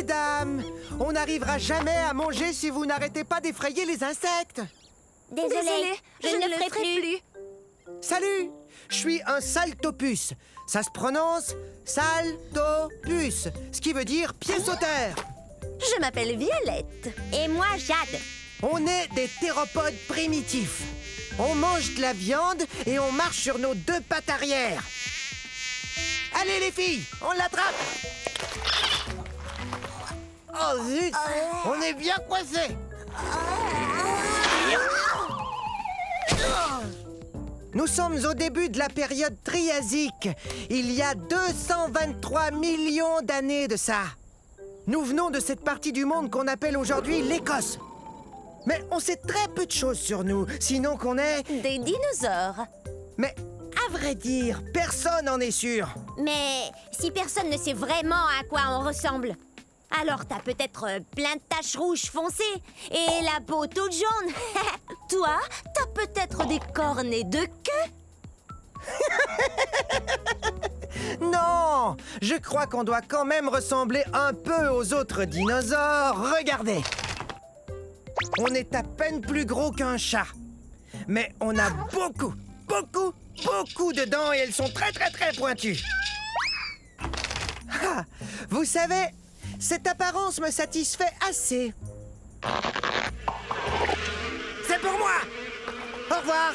Mesdames, on n'arrivera jamais à manger si vous n'arrêtez pas d'effrayer les insectes. Désolée, je ne le ferai plus. Salut, je suis un saltopus. Ça se prononce saltopus, ce qui veut dire pied sauteur. Je m'appelle Violette. Et moi, Jade. On est des théropodes primitifs. On mange de la viande et on marche sur nos deux pattes arrière. Allez les filles, on l'attrape. Oh zut, on est bien coincés. Nous sommes au début de la période triasique, il y a 223 millions d'années de ça. Nous venons de cette partie du monde qu'on appelle aujourd'hui l'Écosse. Mais on sait très peu de choses sur nous, sinon qu'on est... Des dinosaures. Mais à vrai dire, personne n'en est sûr. Mais si personne ne sait vraiment à quoi on ressemble, alors t'as peut-être plein de taches rouges foncées et la peau toute jaune. Toi, t'as peut-être des cornes et deux queues. Non, je crois qu'on doit quand même ressembler un peu aux autres dinosaures. Regardez. On est à peine plus gros qu'un chat. Mais on a beaucoup de dents et elles sont très pointues. Ah, vous savez, cette apparence me satisfait assez. C'est pour moi. Au revoir.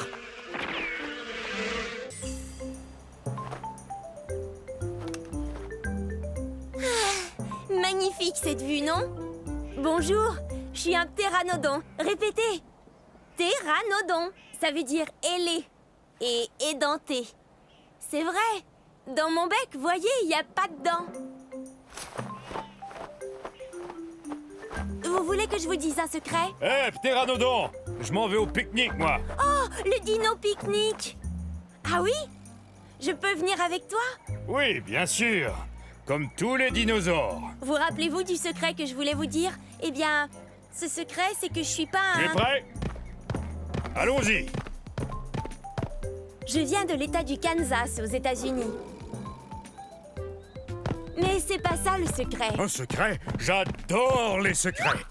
Magnifique cette vue, non? Bonjour, je suis un ptéranodon. Répétez. Ptéranodon, ça veut dire ailé et édenté. C'est vrai. Dans mon bec, voyez, il n'y a pas de dents. Vous voulez que je vous dise un secret? Hé, ptéranodon! Je m'en vais au pique-nique, moi! Oh, le dino pique-nique! Ah oui? Je peux venir avec toi? Oui, bien sûr! Comme tous les dinosaures! Vous rappelez-vous du secret que je voulais vous dire? Eh bien, ce secret, c'est que je suis pas un... Tu es prêt? Allons-y! Je viens de l'État du Kansas, aux États-Unis. Mais c'est pas ça le secret. Un secret? J'adore les secrets!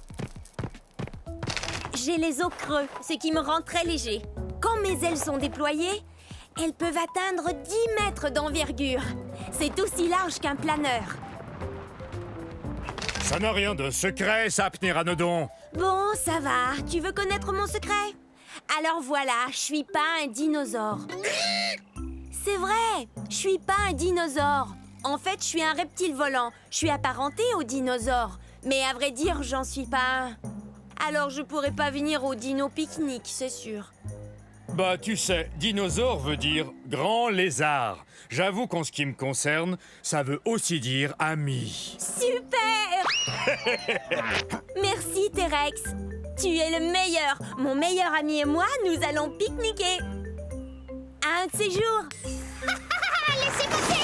J'ai les os creux, ce qui me rend très léger. Quand mes ailes sont déployées, elles peuvent atteindre 10 mètres d'envergure. C'est aussi large qu'un planeur. Ça n'a rien de secret, ça, ptéranodon! Bon, ça va. Tu veux connaître mon secret? Alors voilà, je suis pas un dinosaure. C'est vrai, je suis pas un dinosaure. En fait, je suis un reptile volant. Je suis apparenté aux dinosaures. Mais à vrai dire, j'en suis pas un. Alors je pourrais pas venir au dino pique-nique, c'est sûr. Bah, tu sais, dinosaure veut dire grand lézard. J'avoue qu'en ce qui me concerne, ça veut aussi dire ami. Super! Merci, T-Rex. Tu es le meilleur. Mon meilleur ami et moi, nous allons pique-niquer. Un de ces jours. Laissez passer.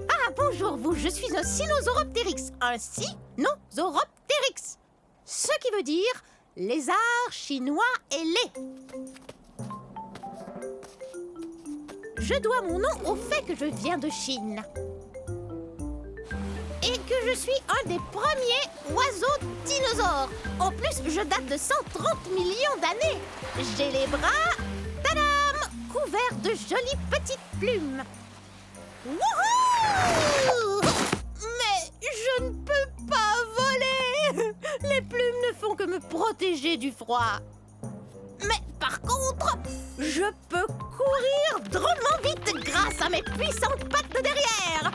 Ah, bonjour vous, je suis un Sinosauropteryx. Un Sinosauropteryx. Ce qui veut dire lézard chinois ailé. Je dois mon nom au fait que je viens de Chine. Et que je suis un des premiers oiseaux dinosaures. En plus, je date de 130 millions d'années. J'ai les bras, tadam, couverts de jolies petites plumes. Wouhou! Mais je ne peux pas voler. Les plumes ne font que me protéger du froid. Mais par contre, je peux courir drôlement vite grâce à mes puissantes pattes de derrière.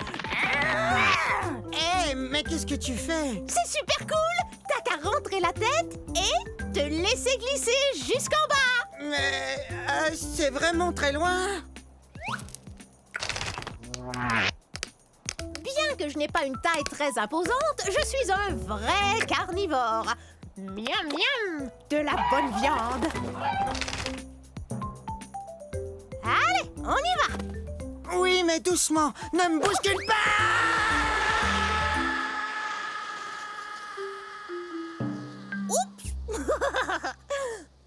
Hé, mais qu'est-ce que tu fais? C'est super cool. T'as qu'à rentrer la tête et te laisser glisser jusqu'en bas. Mais c'est vraiment très loin. Bien que je n'ai pas une taille très imposante, je suis un vrai carnivore. Miam miam, de la bonne viande. Allez, on y va. Oui, mais doucement. Ne me bouscule pas.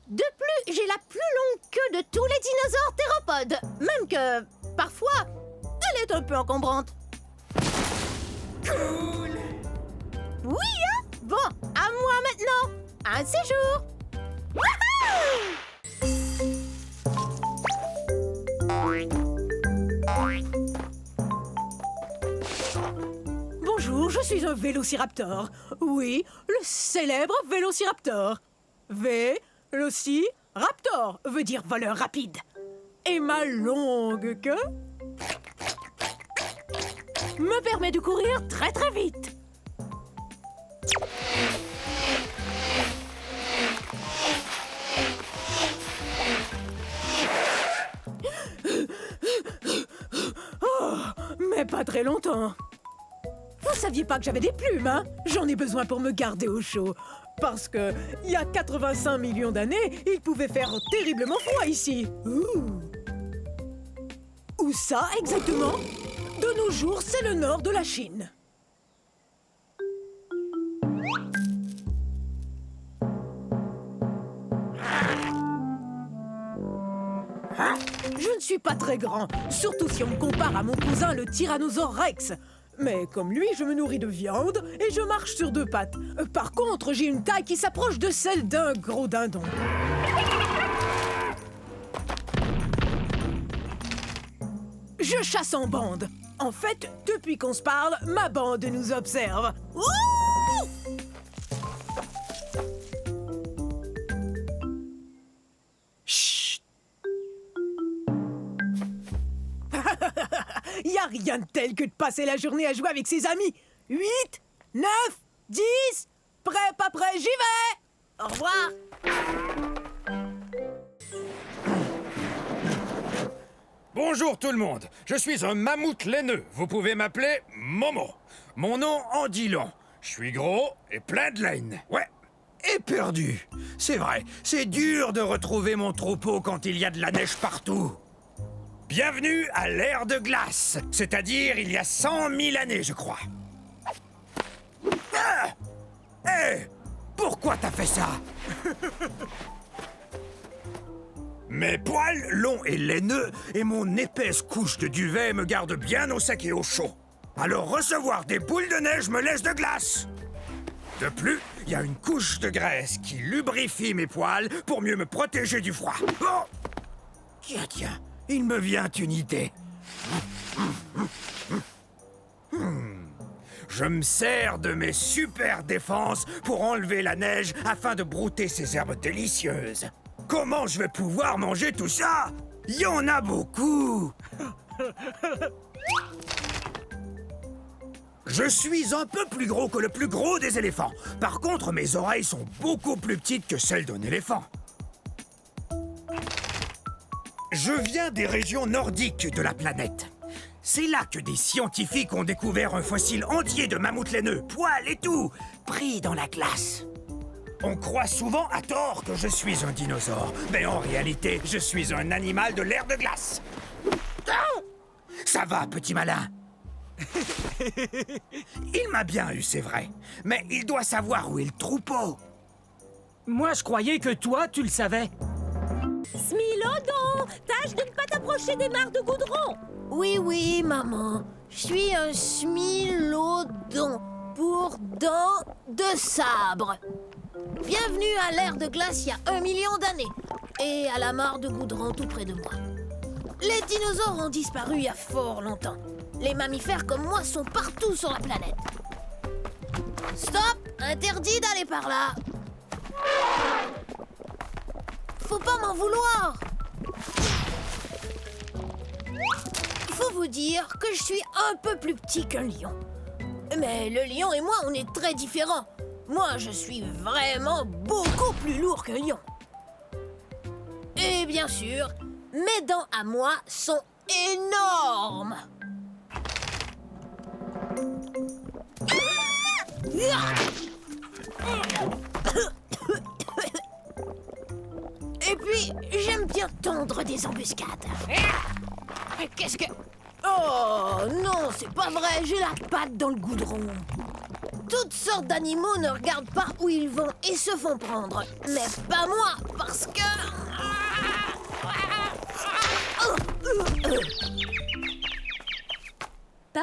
De plus, j'ai la plus longue queue de tous les dinosaures théropodes. Même que, parfois, elle est est un peu encombrante. Cool. Oui, hein? Bon, à moi maintenant. Un séjour. Bonjour, je suis un vélociraptor. Oui, le célèbre vélociraptor. Vélociraptor veut dire voleur rapide. Et ma longue queue me permet de courir très très vite. Oh, mais pas très longtemps. Vous saviez pas que j'avais des plumes, hein? J'en ai besoin pour me garder au chaud. Parce que, il y a 85 millions d'années, il pouvait faire terriblement froid ici. Où ça, exactement? De nos jours, c'est le nord de la Chine. Je ne suis pas très grand, surtout si on me compare à mon cousin le Tyrannosaure Rex. Mais comme lui, je me nourris de viande et je marche sur 2 pattes. Par contre, j'ai une taille qui s'approche de celle d'un gros dindon. Je chasse en bande. En fait, depuis qu'on se parle, ma bande nous observe. Ouh! Chut! Y a rien de tel que de passer la journée à jouer avec ses amis. 8, 9, 10, prêt, pas prêt, j'y vais! Au revoir! Bonjour tout le monde, je suis un mammouth laineux. Vous pouvez m'appeler Momo. Mon nom en dit long. Je suis gros et plein de laine. Ouais. Et perdu. C'est vrai, c'est dur de retrouver mon troupeau quand il y a de la neige partout. Bienvenue à l'ère de glace, c'est-à-dire il y a 100 000 années, je crois. Ah! Hé! Pourquoi t'as fait ça? Mes poils longs et laineux et mon épaisse couche de duvet me gardent bien au sec et au chaud. Alors recevoir des boules de neige me laisse de glace. De plus, il y a une couche de graisse qui lubrifie mes poils pour mieux me protéger du froid. Oh! Tiens, il me vient une idée. Je me sers de mes super défenses pour enlever la neige afin de brouter ces herbes délicieuses. Comment je vais pouvoir manger tout ça? Il y en a beaucoup. Je suis un peu plus gros que le plus gros des éléphants. Par contre, mes oreilles sont beaucoup plus petites que celles d'un éléphant. Je viens des régions nordiques de la planète. C'est là que des scientifiques ont découvert un fossile entier de mammouth laineux, poils et tout, pris dans la glace. On croit souvent à tort que je suis un dinosaure, mais en réalité, je suis un animal de l'ère de glace. Ça va, petit malin? Il m'a bien eu, c'est vrai, mais il doit savoir où est le troupeau. Moi, je croyais que toi, tu le savais. Smilodon, tâche de ne pas t'approcher des mares de goudron. Oui, maman. Je suis un smilodon pour dents de sabre. Bienvenue à l'ère de glace il y a 1 million d'années. Et à la mare de goudron tout près de moi. Les dinosaures ont disparu il y a fort longtemps. Les mammifères comme moi sont partout sur la planète. Stop! Interdit d'aller par là. Faut pas m'en vouloir. Faut vous dire que je suis un peu plus petit qu'un lion. Mais le lion et moi, on est très différents. Moi, je suis vraiment beaucoup plus lourd qu'un lion. Et bien sûr, mes dents à moi sont énormes. Et puis, j'aime bien tondre des embuscades. Qu'est-ce que... Oh non, c'est pas vrai, j'ai la patte dans le goudron. Toutes sortes d'animaux ne regardent pas où ils vont et se font prendre. Mais pas moi, parce que...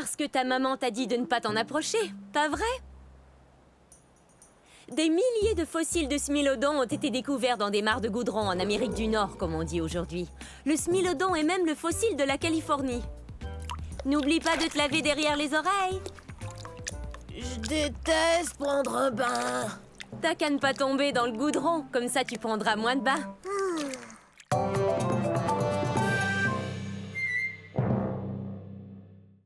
Parce que ta maman t'a dit de ne pas t'en approcher, pas vrai? Des milliers de fossiles de smilodon ont été découverts dans des mares de goudron en Amérique du Nord, comme on dit aujourd'hui. Le smilodon est même le fossile de la Californie. N'oublie pas de te laver derrière les oreilles. Je déteste prendre un bain. T'as qu'à ne pas tomber dans le goudron, comme ça tu prendras moins de bains.